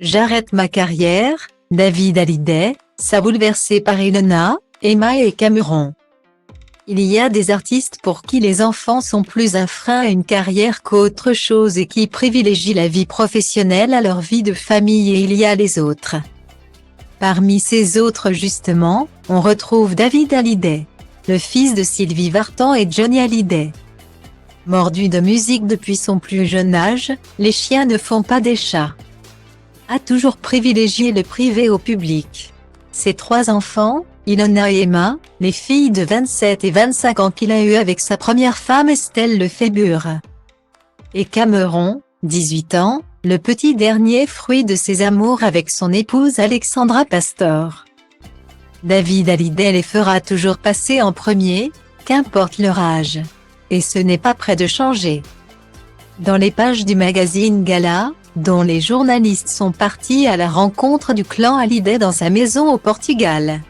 J'arrête ma carrière, David Hallyday, ça bouleversé par Ilona, Emma et Cameron. Il y a des artistes pour qui les enfants sont plus un frein à une carrière qu'autre chose et qui privilégient la vie professionnelle à leur vie de famille, et il y a les autres. Parmi ces autres justement, on retrouve David Hallyday, le fils de Sylvie Vartan et Johnny Hallyday. Mordu de musique depuis son plus jeune âge, les chiens ne font pas des chats. A toujours privilégié le privé au public. Ses 3 enfants, Ilona et Emma, les filles de 27 et 25 ans qu'il a eues avec sa première femme Estelle Lefébure. Et Cameron, 18 ans, le petit dernier fruit de ses amours avec son épouse Alexandra Pastor. David Hallyday les fera toujours passer en premier, qu'importe leur âge. Et ce n'est pas près de changer. Dans les pages du magazine Gala, dont les journalistes sont partis à la rencontre du clan Hallyday dans sa maison au Portugal,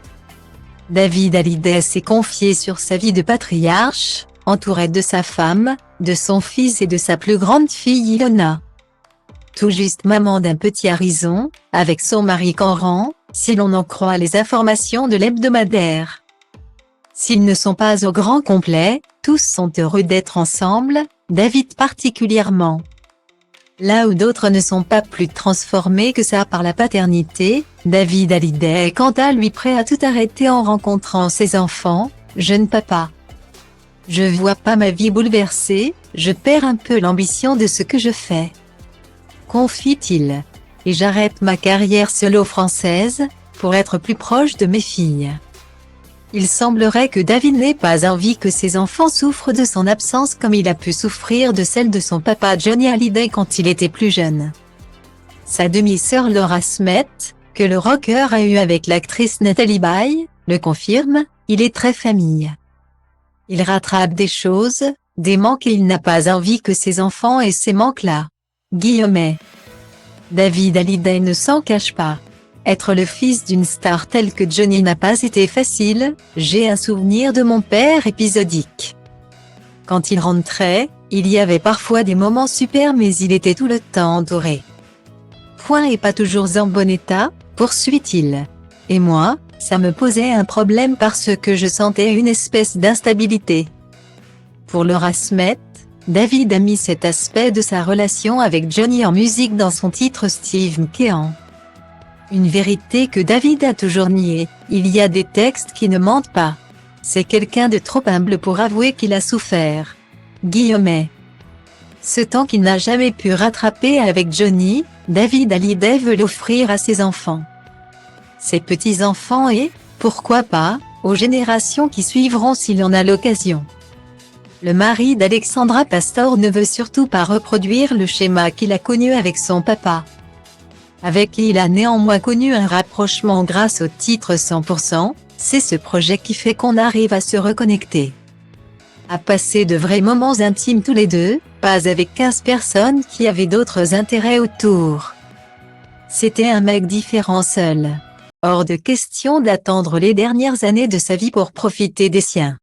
David Hallyday s'est confié sur sa vie de patriarche, entouré de sa femme, de son fils et de sa plus grande fille Ilona. Tout juste maman d'un petit Harrison, avec son mari Cameron, si l'on en croit les informations de l'hebdomadaire. S'ils ne sont pas au grand complet, tous sont heureux d'être ensemble, David particulièrement. Là où d'autres ne sont pas plus transformés que ça par la paternité, David Hallyday est quant à lui prêt à tout arrêter en rencontrant ses enfants, jeune papa. Je vois pas ma vie bouleversée, je perds un peu l'ambition de ce que je fais, confie-t-il. Et j'arrête ma carrière solo française, pour être plus proche de mes filles. Il semblerait que David n'ait pas envie que ses enfants souffrent de son absence comme il a pu souffrir de celle de son papa Johnny Hallyday quand il était plus jeune. Sa demi-sœur Laura Smet, que le rocker a eu avec l'actrice Nathalie Baye, le confirme, il est très famille. Il rattrape des choses, des manques, et il n'a pas envie que ses enfants aient ces manques-là. Guillemets. David Hallyday ne s'en cache pas. Être le fils d'une star telle que Johnny n'a pas été facile, j'ai un souvenir de mon père épisodique. Quand il rentrait, il y avait parfois des moments super mais il était tout le temps entouré. Point et pas toujours en bon état, poursuit-il. Et moi, ça me posait un problème parce que je sentais une espèce d'instabilité. Pour Laura Smet, David a mis cet aspect de sa relation avec Johnny en musique dans son titre Steve McKean. Une vérité que David a toujours niée, il y a des textes qui ne mentent pas. C'est quelqu'un de trop humble pour avouer qu'il a souffert. Guillemets. Ce temps qu'il n'a jamais pu rattraper avec Johnny, David Hallyday veut l'offrir à ses enfants, ses petits-enfants et, pourquoi pas, aux générations qui suivront s'il en a l'occasion. Le mari d'Alexandra Pastor ne veut surtout pas reproduire le schéma qu'il a connu avec son papa, avec qui il a néanmoins connu un rapprochement grâce au titre 100%, c'est ce projet qui fait qu'on arrive à se reconnecter, à passer de vrais moments intimes tous les deux, pas avec 15 personnes qui avaient d'autres intérêts autour. C'était un mec différent seul. Hors de question d'attendre les dernières années de sa vie pour profiter des siens.